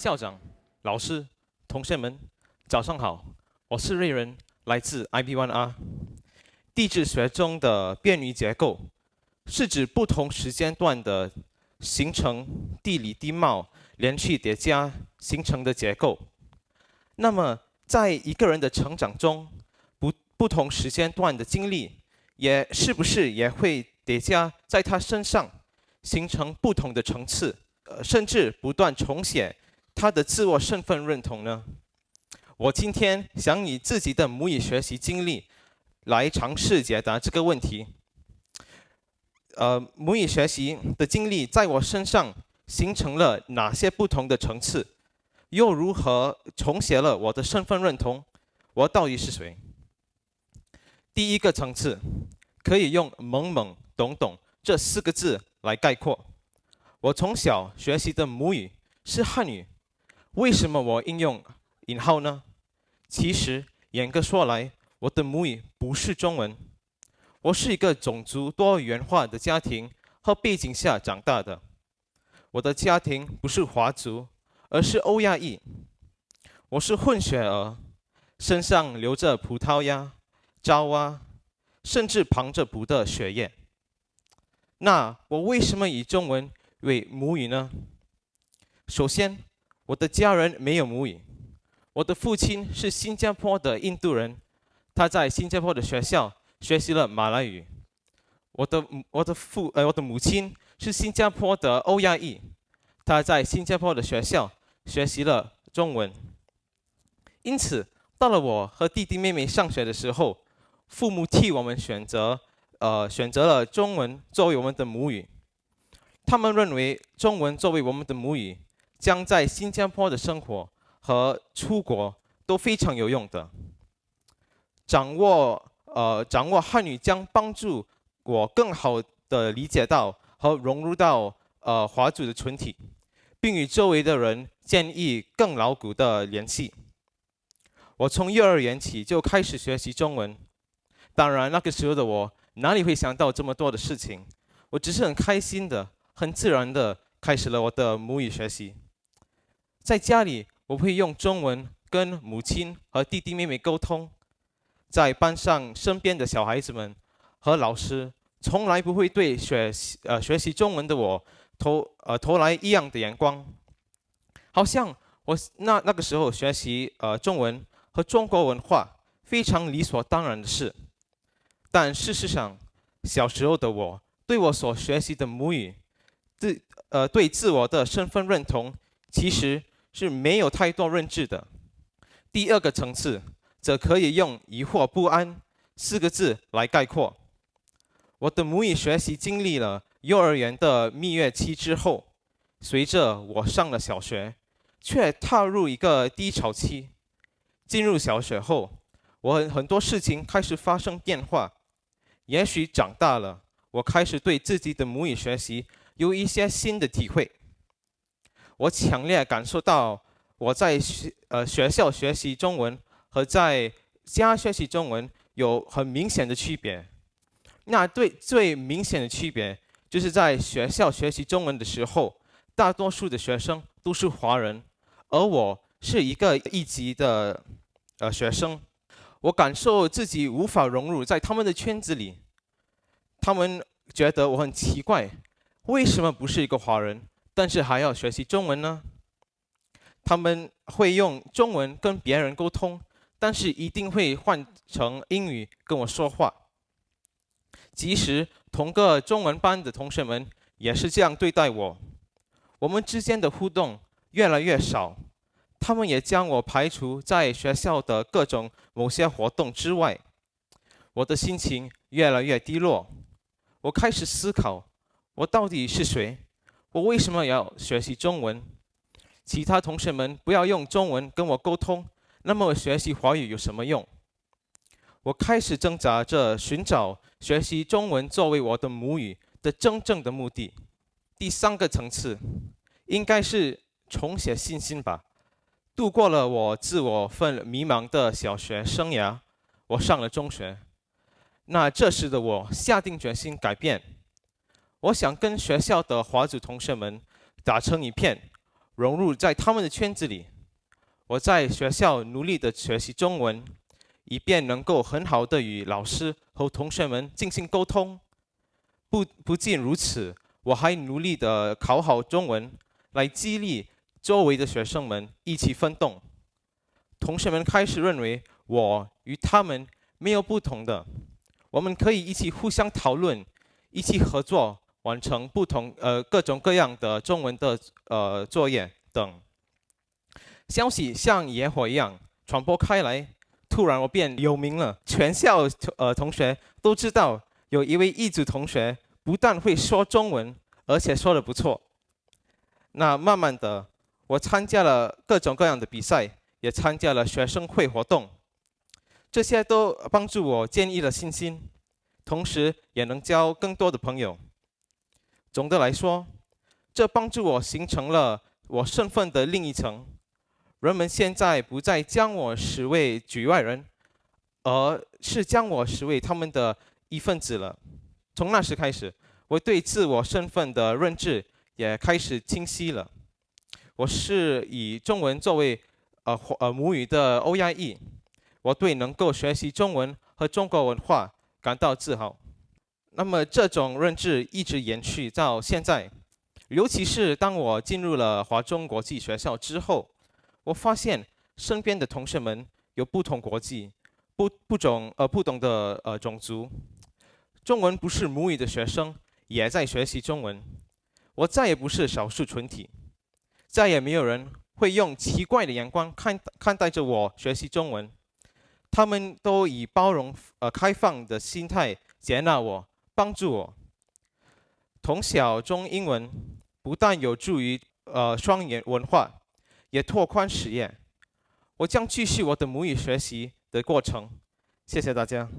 校长、老师、同学们，早上好，我是瑞仁，来自 IB1R。地质学中的便于结构是指不同时间段的形成地理地貌连续叠加形成的结构。那么，在一个人的成长中，不同时间段的经历，是不是也会叠加在他身上，形成不同的层次，甚至不断重写他的自我身份认同呢？我今天想以自己的母语学习经历来尝试解答这个问题。母语学习的经历在我身上形成了哪些不同的层次，又如何重写了我的身份认同？我到底是谁？第一个层次可以用懵懵懂懂这4个字来概括。我从小学习的母语是汉语，为什么我应用引号呢？其实严格说来，我的母语不是中文。我是一个种族多元化的家庭和背景下长大的。我的家庭不是华族，而是欧亚裔。我是混血儿，身上流着葡萄牙、爪哇，甚至旁着葡的血液。那我为什么以中文为母语呢？首先，我的家人没有母语。我的父亲是新加坡的印度人，他在新加坡的学校学习了马来语。我的母亲是新加坡的欧亚裔，她在新加坡的学校学习了中文。因此，到了我和弟弟妹妹上学的时候，父母替我们选择了中文作为我们的母语。他们认为中文作为我们的母语，将在新加坡的生活和出国都非常有用的。掌握汉语将帮助我更好地理解到和融入到华族的群体，并与周围的人建立更牢固的联系。我从幼儿园起就开始学习中文，当然那个时候的我哪里会想到这么多的事情，我只是很开心的、很自然的开始了我的母语学习。在家里，我会用中文跟母亲和弟弟妹妹沟通。在班上，身边的小孩子们和老师从来不会对学习中文的我投来异样的眼光，好像我那个时候学习中文和中国文化非常理所当然的事。但事实上，小时候的我对我所学习的母语，对自我的身份认同其实是没有太多认知的。第二个层次则可以用疑惑不安4个字来概括。我的母语学习经历了幼儿园的蜜月期之后，随着我上了小学，却踏入一个低潮期。进入小学后，我很多事情开始发生变化。也许长大了，我开始对自己的母语学习有一些新的体会。我强烈感受到我在学校学习中文和在家学习中文有很明显的区别。那最明显的区别就是在学校学习中文的时候，大多数的学生都是华人，而我是一个异籍的学生。我感受自己无法融入在他们的圈子里，他们觉得我很奇怪，为什么不是一个华人，但是还要学习中文呢？他们会用中文跟别人沟通，但是一定会换成英语跟我说话。即使同个中文班的同学们也是这样对待我，我们之间的互动越来越少，他们也将我排除在学校的各种某些活动之外。我的心情越来越低落，我开始思考，我到底是谁？我为什么要学习中文？其他同学们不要用中文跟我沟通，那么我学习华语有什么用？我开始挣扎着寻找学习中文作为我的母语的真正的目的。第3个层次应该是重写信心吧。度过了我自我迷茫的小学生涯，我上了中学。那这时的我下定决心改变，我想跟学校的华族同学们打成一片，融入在他们的圈子里。我在学校努力的学习中文，以便能够很好的与老师和同学们进行沟通。不仅如此，我还努力的考好中文，来激励周围的学生们一起奋斗。同学们开始认为我与他们没有不同的，我们可以一起互相讨论，一起合作，完成各种各样的中文的作业等。消息像野火一样传播开来，突然我变有名了，全校同学都知道有一位异族同学不但会说中文，而且说得不错。那慢慢的，我参加了各种各样的比赛，也参加了学生会活动，这些都帮助我建立了信心，同时也能交更多的朋友。总的来说，这帮助我形成了我身份的另一层。人们现在不再将我视为局外人，而是将我视为他们的一份子了。从那时开始，我对自我身份的认知也开始清晰了。我是以中文作为母语的欧亚裔，我对能够学习中文和中国文化感到自豪。那么这种认知一直延续到现在，尤其是当我进入了华中国际学校之后，我发现身边的同学们有不同国籍、不同的种族，中文不是母语的学生也在学习中文。我再也不是少数群体，再也没有人会用奇怪的眼光看待着我学习中文。他们都以包容开放的心态接纳我，帮助我。从小中英文不但有助于双语文化，也拓宽视野。我将继续我的母语学习的过程。谢谢大家。